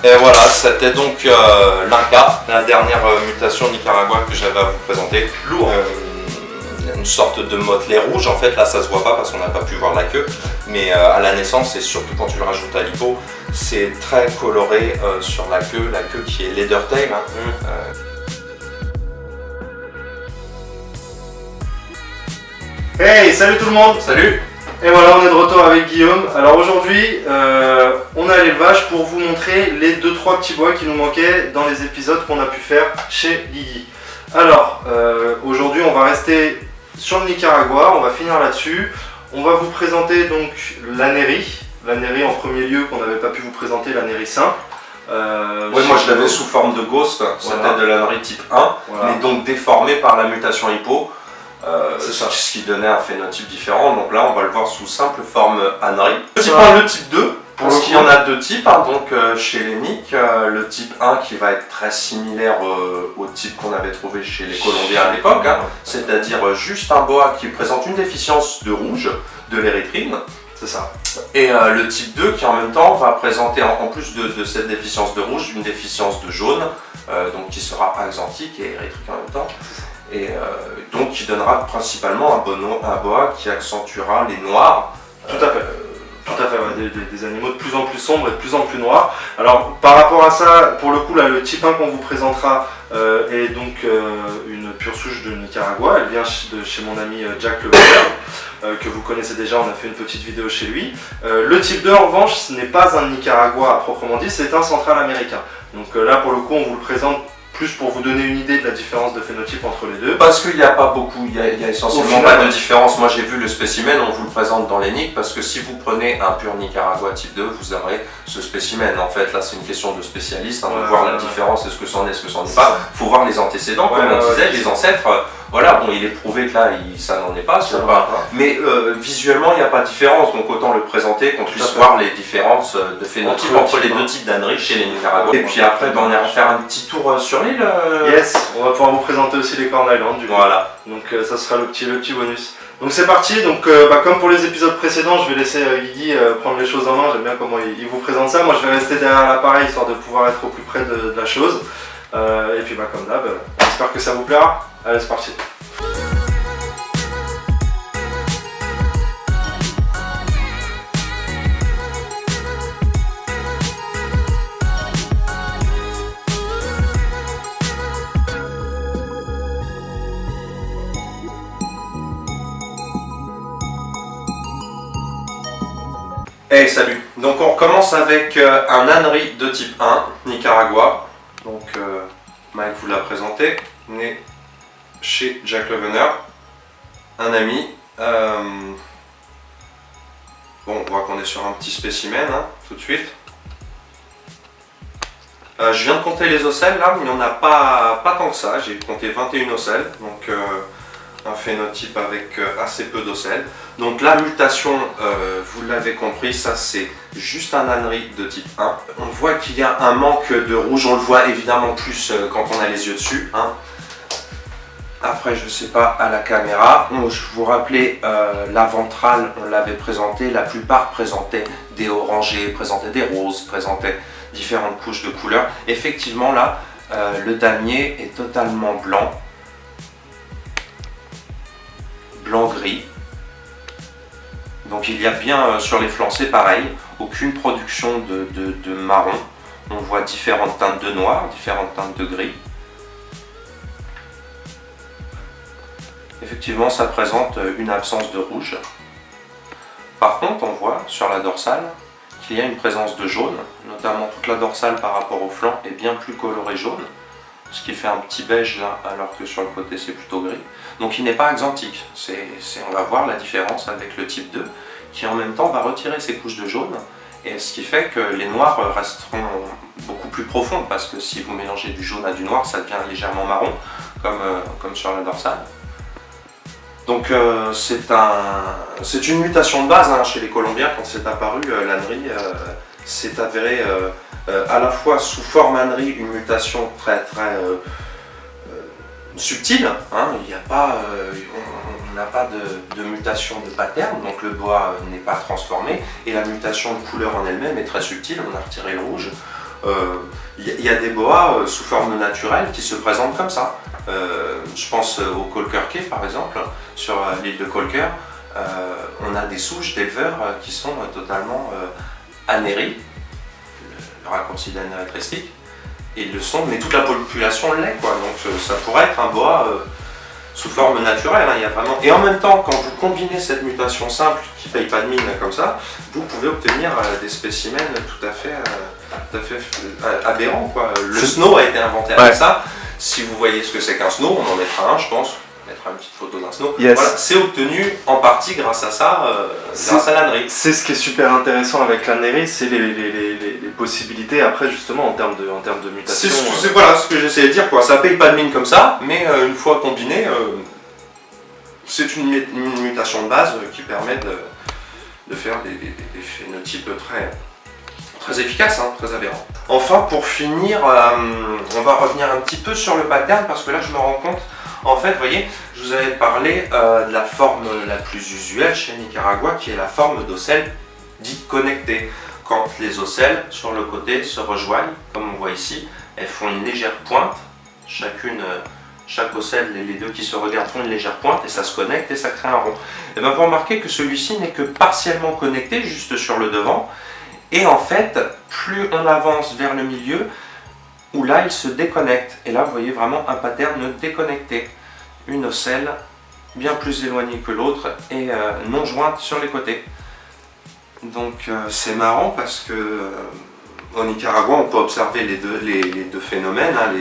Et voilà, c'était donc l'Inca, la dernière mutation Nicaragua que j'avais à vous présenter. Lourd. Une sorte de motelé rouge, en fait, là ça se voit pas parce qu'on n'a pas pu voir la queue, mais à la naissance, et surtout quand tu le rajoutes à l'hippo, c'est très coloré sur la queue qui est leather tail. Hey, salut tout le monde. Salut. Et voilà, on est de retour avec Guillaume. Alors aujourd'hui, on est à l'élevage pour vous montrer les 2-3 petits bois qui nous manquaient dans les épisodes qu'on a pu faire chez Guigui. Alors, aujourd'hui, on va rester sur le Nicaragua, on va finir là-dessus. On va vous présenter donc l'Anéry en premier lieu qu'on n'avait pas pu vous présenter, l'Anéry simple. Oui, moi je l'avais sous forme de ghost, c'était de l'Anéry type 1, mais donc déformé par la mutation hippo. C'est ça. Ce qui donnait un phénotype différent, donc là on va le voir sous simple forme Anéry. Type 1, le type 2, parce qu'il y en a deux types, hein, donc chez les Nic, le type 1 qui va être très similaire au type qu'on avait trouvé chez les Colombiens à l'époque, hein, c'est-à-dire juste un boa qui présente une déficience de rouge, de l'érythrine. C'est ça. Et le type 2 qui en même temps va présenter en plus de cette déficience de rouge, une déficience de jaune, donc qui sera axanthique et érythrique en même temps. Et donc qui donnera principalement un boa qui accentuera les noirs. Tout à fait. Tout à fait, ouais, des animaux de plus en plus sombres et de plus en plus noirs. Alors par rapport à ça, pour le coup là, le type 1 qu'on vous présentera est donc une pure souche de Nicaragua. Elle vient de chez mon ami Jack Levader, que vous connaissez déjà, on a fait une petite vidéo chez lui. Le type 2 en revanche, ce n'est pas un Nicaragua à proprement dit, c'est un central américain. Donc là pour le coup on vous le présente plus pour vous donner une idée de la différence de phénotype entre les deux. Parce qu'il n'y a pas beaucoup, il y a essentiellement pas de différence. Moi j'ai vu le spécimen, on vous le présente dans les Nic, parce que si vous prenez un pur Nicaragua type 2, vous aurez ce spécimen. En fait là c'est une question de spécialiste, hein, de voir la différence, est-ce que c'en est, ce que c'en est pas. Il faut voir les antécédents, comme on disait, les ancêtres. Voilà, bon il est prouvé que là ça n'en est pas, mais visuellement il n'y a pas de différence, donc autant le présenter qu'on puisse voir les différences de phénotype entre les deux types d'âneries chez les Nicaraguas. Et puis après on ira faire un petit tour sur l'île. Yes, on va pouvoir vous présenter aussi les Corn Island du coup. Voilà. Donc ça sera le petit bonus. Donc c'est parti, donc comme pour les épisodes précédents, je vais laisser Guigui prendre les choses en main, j'aime bien comment il vous présente ça. Moi je vais rester derrière l'appareil histoire de pouvoir être au plus près de la chose. Et puis comme d'hab, j'espère que ça vous plaira. Allez, c'est parti. Hey, salut. Donc on recommence avec un ânery de type 1, Nicaragua. Donc Mike vous l'a présenté, né chez Jack Levener, un ami. Bon, on voit qu'on est sur un petit spécimen, hein, tout de suite. Je viens de compter les ocelles là, mais il n'y en a pas tant que ça. J'ai compté 21 ocelles, donc un phénotype avec assez peu d'ocelles. Donc la mutation, vous l'avez compris, ça c'est juste un ânery de type 1. On voit qu'il y a un manque de rouge, on le voit évidemment plus quand on a les yeux dessus. Hein. Après, je ne sais pas à la caméra, je vous rappelais la ventrale, on l'avait présentée, la plupart présentaient des orangés, présentaient des roses, présentaient différentes couches de couleurs. Effectivement là, le damier est totalement blanc, blanc-gris. Donc il y a bien sur les flancs, c'est pareil, aucune production de marron. On voit différentes teintes de noir, différentes teintes de gris. Effectivement, ça présente une absence de rouge. Par contre, on voit sur la dorsale qu'il y a une présence de jaune, notamment toute la dorsale par rapport au flanc est bien plus colorée jaune, ce qui fait un petit beige là, alors que sur le côté c'est plutôt gris. Donc il n'est pas axanthique, on va voir la différence avec le type 2, qui en même temps va retirer ses couches de jaune, et ce qui fait que les noirs resteront beaucoup plus profonds, parce que si vous mélangez du jaune à du noir, ça devient légèrement marron, comme sur la dorsale. Donc c'est une mutation de base hein, chez les Colombiens. Quand c'est apparu, l'ânery s'est avéré à la fois sous forme ânery, une mutation très subtile. Hein, on n'a pas de mutation de pattern, donc le bois n'est pas transformé, et la mutation de couleur en elle-même est très subtile. On a retiré le rouge, Il y a des boas sous forme naturelle qui se présentent comme ça. Je pense au Colker Cay par exemple, sur l'île de Colker. On a des souches d'éleveurs qui sont totalement anéries, le raccourci d'anérétristique. Ils le sont, mais toute la population l'est, quoi. Donc ça pourrait être un boa sous forme naturelle, hein, il y a vraiment... Et en même temps, quand vous combinez cette mutation simple qui ne paye pas de mine comme ça, vous pouvez obtenir des spécimens tout à fait aberrants, quoi. Le snow a été inventé avec ça. Si vous voyez ce que c'est qu'un snow, on en mettra un, je pense. On mettra une petite photo d'un snow. Yes. Voilà, c'est obtenu en partie grâce à ça, grâce à l'ânerie. C'est ce qui est super intéressant avec l'ânerie, c'est les possibilités après justement en termes de mutation. C'est voilà ce que j'essayais de dire, quoi. Ça paye pas de mine comme ça, mais une fois combiné, c'est une mutation de base qui permet de faire des phénotypes très efficaces, hein, très aberrants. Enfin, pour finir, on va revenir un petit peu sur le pattern parce que là je me rends compte, en fait, vous voyez, je vous avais parlé de la forme la plus usuelle chez Nicaragua qui est la forme d'ocelle dite connectée. Quand les ocelles sur le côté se rejoignent, comme on voit ici, elles font une légère pointe, chaque ocelle, les deux qui se regardent font une légère pointe et ça se connecte et ça crée un rond. Et bien vous remarquez que celui-ci n'est que partiellement connecté, juste sur le devant, et en fait, plus on avance vers le milieu, où là il se déconnecte, et là vous voyez vraiment un pattern déconnecté, une ocelle bien plus éloignée que l'autre et non jointe sur les côtés. Donc c'est marrant parce que au Nicaragua on peut observer les deux phénomènes. Hein,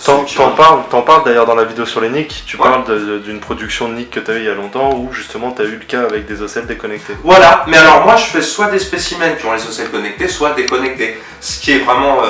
T'en parles d'ailleurs dans la vidéo sur les nicks, tu parles d'une production de nick que tu as eu il y a longtemps où justement tu as eu le cas avec des ocelles déconnectées. Voilà, mais alors moi je fais soit des spécimens qui ont les ocelles connectées, soit déconnectées. Ce qui est vraiment...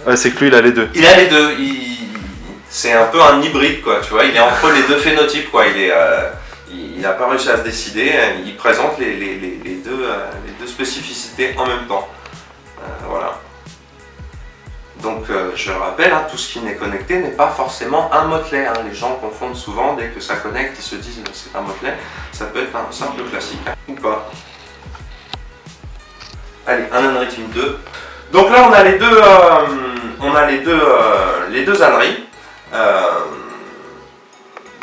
Ouais, c'est que lui il a les deux. Il a les deux, c'est un peu un hybride quoi, tu vois, il est entre les deux phénotypes quoi, il n'a pas réussi à se décider, il présente les deux spécificités en même temps. Voilà. Donc je le rappelle, hein, tout ce qui n'est connecté n'est pas forcément un motelet. Hein. Les gens confondent souvent, dès que ça connecte, ils se disent que c'est un motelet. Ça peut être un simple classique, hein, ou pas. Allez, un ânerie type 2. Donc là on a les deux âneries.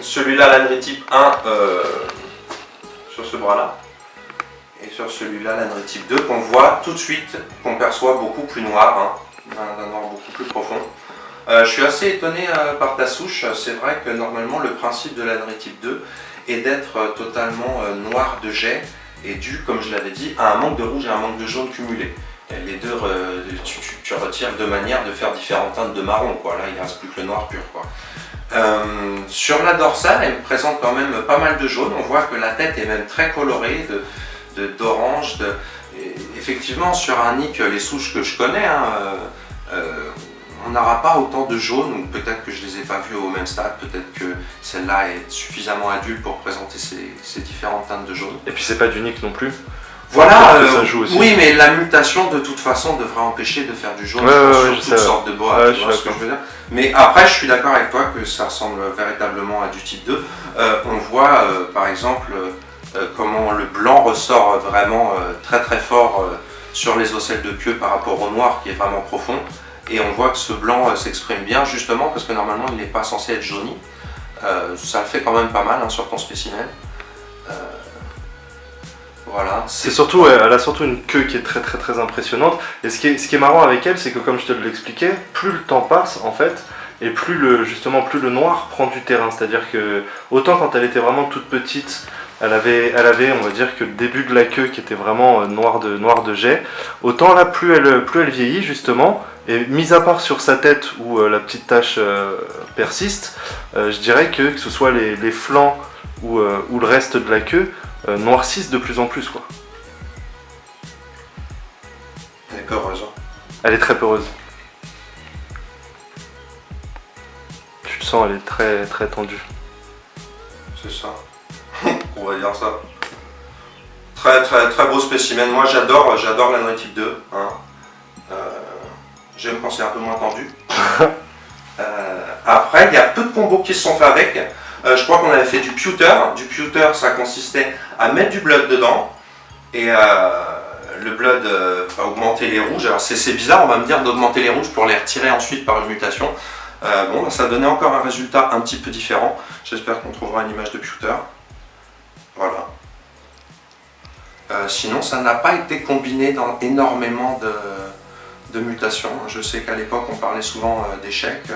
Celui-là, l'ânerie type 1 sur ce bras-là. Et sur celui-là, l'ânerie type 2, qu'on voit tout de suite, qu'on perçoit beaucoup plus noir. Hein. D'un noir beaucoup plus profond. Je suis assez étonné par ta souche. C'est vrai que normalement le principe de l'ânerie type 2 est d'être totalement noir de jet et dû, comme je l'avais dit, à un manque de rouge et un manque de jaune cumulé. Et les deux, tu retires deux manières de faire différentes teintes de marron. Quoi. Là, il ne reste plus que le noir pur. Quoi. Sur la dorsale, elle me présente quand même pas mal de jaune. On voit que la tête est même très colorée, d'orange. Effectivement, sur un nick, les souches que je connais, hein, on n'aura pas autant de jaune, ou peut-être que je ne les ai pas vues au même stade, peut-être que celle-là est suffisamment adulte pour présenter ces différentes teintes de jaune. Et puis c'est pas du nick non plus. Voilà, ça joue aussi. Oui, mais la mutation de toute façon devrait empêcher de faire du jaune sur toutes sortes de bois, tu vois ce que je veux dire. Mais après, je suis d'accord avec toi que ça ressemble véritablement à du type 2. On voit par exemple comment le blanc ressort vraiment très très fort sur les ocelles de queue par rapport au noir qui est vraiment profond. Et on voit que ce blanc s'exprime bien justement parce que normalement il n'est pas censé être jauni. Ça le fait quand même pas mal hein, sur ton spécimen. Voilà, c'est surtout, elle a surtout une queue qui est très très très impressionnante. Et ce qui est marrant avec elle, c'est que comme je te l'expliquais, plus le temps passe en fait, et plus le noir prend du terrain. C'est-à-dire que autant quand elle était vraiment toute petite, elle avait on va dire que le début de la queue qui était vraiment noir de jet, autant là plus elle vieillit justement, et mis à part sur sa tête où la petite tache persiste, je dirais que ce soit les flancs ou le reste de la queue noircissent de plus en plus quoi. Elle est peureuse. Hein. Elle est très peureuse. Tu le sens, elle est très très tendue. C'est ça. On va dire ça. Très très très beau spécimen. Moi j'adore l'ânerie type 2. Hein. J'aime quand c'est un peu moins tendu. Après, il y a peu de combos qui se sont faits avec. Je crois qu'on avait fait du pewter. Du pewter, ça consistait à mettre du blood dedans. Et le blood va augmenter les rouges. Alors c'est bizarre, on va me dire d'augmenter les rouges pour les retirer ensuite par une mutation. Bon, bah, ça donnait encore un résultat un petit peu différent. J'espère qu'on trouvera une image de Pewter. Voilà. Sinon, ça n'a pas été combiné dans énormément de mutations. Je sais qu'à l'époque, on parlait souvent d'échecs.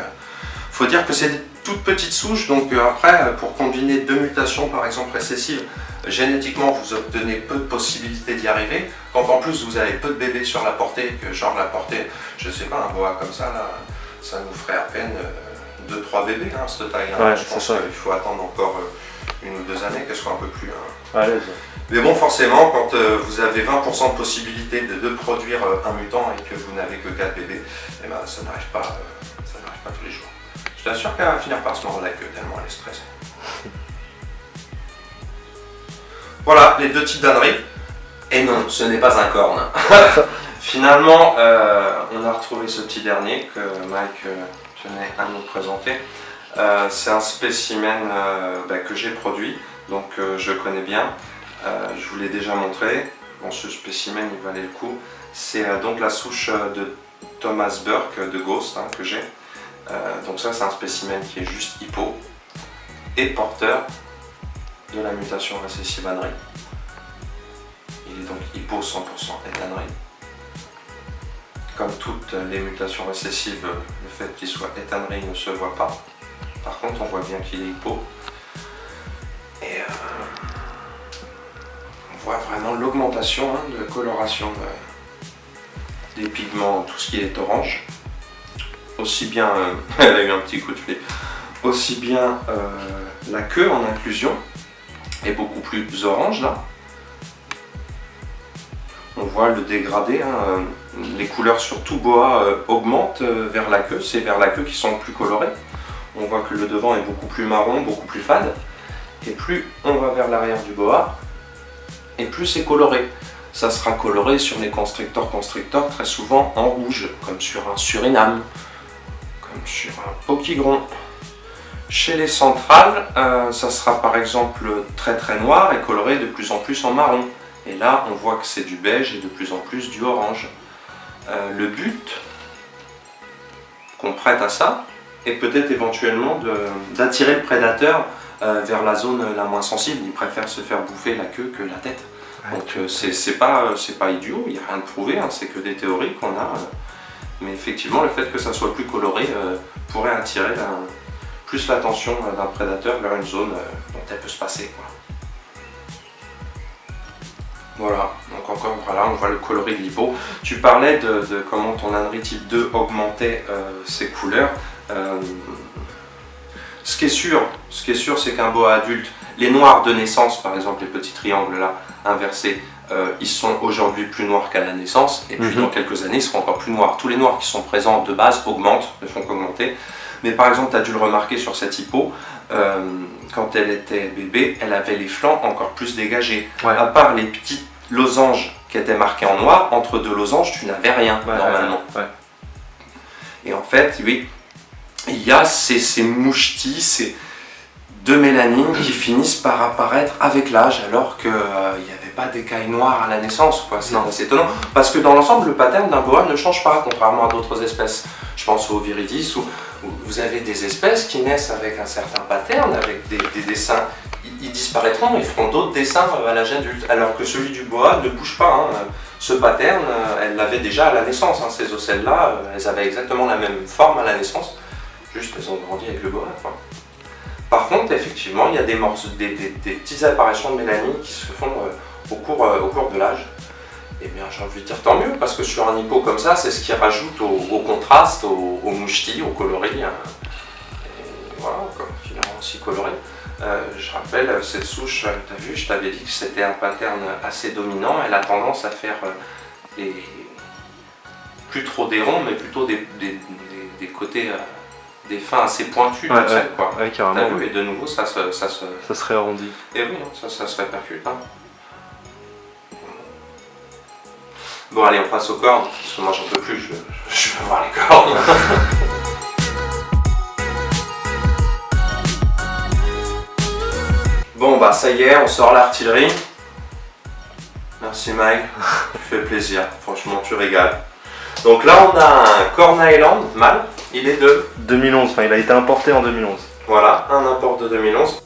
Faut dire que c'est des toutes petites souches, donc après, pour combiner 2 mutations, par exemple récessives, génétiquement, vous obtenez peu de possibilités d'y arriver. Quand en plus, vous avez peu de bébés sur la portée, que genre la portée, je sais pas, un boa comme ça, là, ça nous ferait à peine 2-3 bébés, hein, cette taille. Hein. Ouais, je pense qu'il faut attendre encore 1 ou 2 années qu'elle soit un peu plus... Mais bon, forcément, quand vous avez 20% de possibilité de produire un mutant et que vous n'avez que 4 bébés, eh ben, ça n'arrive pas tous les jours. Je t'assure qu'elle va finir par se mordre la queue tellement elle est stressée. Voilà, les 2 types d'âneries. Et non, ce n'est pas un corne. Finalement, on a retrouvé ce petit dernier que Mike tenait à nous présenter. C'est un spécimen que j'ai produit, donc je connais bien. Je vous l'ai déjà montré. Bon, ce spécimen, il valait le coup. C'est donc la souche de Thomas Burke de Ghost que j'ai. Donc ça, c'est un spécimen qui est juste hypo et porteur de la mutation récessive ânerie. Il est donc hypo 100% et ânerie. Comme toutes les mutations récessives, le fait qu'il soit étannerie ne se voit pas. Par contre, on voit bien qu'il est hypo. Et on voit vraiment l'augmentation de coloration des pigments, tout ce qui est orange. Aussi bien, elle a eu un petit coup de flip, aussi bien la queue en inclusion est beaucoup plus orange là. On voit le dégradé, les couleurs sur tout boa augmentent vers la queue, c'est vers la queue qui sont plus colorées. On voit que le devant est beaucoup plus marron, beaucoup plus fade. Et plus on va vers l'arrière du boa, et plus c'est coloré. Ça sera coloré sur les constrictors très souvent en rouge, comme sur un Suriname, comme sur un Pokigron. Chez les centrales, ça sera par exemple très noir et coloré de plus en plus en marron. Et là, on voit que c'est du beige et de plus en plus du orange. Le but qu'on prête à ça est peut-être éventuellement d'attirer le prédateur vers la zone la moins sensible. Il préfère se faire bouffer la queue que la tête. Donc c'est pas idiot, il n'y a rien de prouvé, c'est que des théories qu'on a. Mais effectivement, le fait que ça soit plus coloré pourrait attirer plus l'attention d'un prédateur vers une zone dont elle peut se passer, quoi. Voilà, donc encore voilà, on voit le coloris de l'hypo. Tu parlais de comment ton ânerie type 2 augmentait ses couleurs. Ce qui est sûr, c'est qu'un boa adulte, les noirs de naissance, par exemple les petits triangles là, inversés, ils sont aujourd'hui plus noirs qu'à la naissance, et puis dans quelques années, ils seront encore plus noirs. Tous les noirs qui sont présents de base augmentent, ne font qu'augmenter. Mais par exemple, tu as dû le remarquer sur cette hypo, quand elle était bébé, elle avait les flancs encore plus dégagés. Ouais. À part les petits losanges qui étaient marqués en noir, entre deux losanges, tu n'avais rien normalement. Ouais. Et en fait, oui, il y a ces mouchetis, de mélanine qui finissent par apparaître avec l'âge, alors qu'il n'y avait pas d'écailles noires à la naissance. C'est assez étonnant. Parce que dans l'ensemble, le pattern d'un boa ne change pas, contrairement à d'autres espèces. Je pense au viridis, où vous avez des espèces qui naissent avec un certain pattern, avec des dessins. Ils disparaîtront, ils feront d'autres dessins à l'âge adulte, alors que celui du boa ne bouge pas. Ce pattern, elle l'avait déjà à la naissance. Ces ocelles-là, elles avaient exactement la même forme à la naissance, juste elles ont grandi avec le boa. Par contre, effectivement, il y a des petites apparitions de mélanine qui se font au cours de l'âge. Eh bien, j'ai envie de dire tant mieux, parce que sur un hypo comme ça, c'est ce qui rajoute au contraste, au mouchetis, au coloris. Et voilà, finalement aussi coloré. Je rappelle, cette souche, tu as vu, je t'avais dit que c'était un pattern assez dominant. Elle a tendance à faire plus trop des ronds, mais plutôt des côtés... des fins assez pointues de celle, quoi. Ouais, carrément. T'as vu, et de nouveau, ça se réarrondit. Et oui, ça se répercute. Bon, allez, on passe aux cornes, parce que moi j'en peux plus, je veux voir les cornes. Bon, bah ça y est, on sort l'artillerie. Merci Mike, tu fais plaisir, franchement tu régales. Donc là on a un Corn Island mâle, il est de 2011, enfin il a été importé en 2011. voilà, un import de 2011.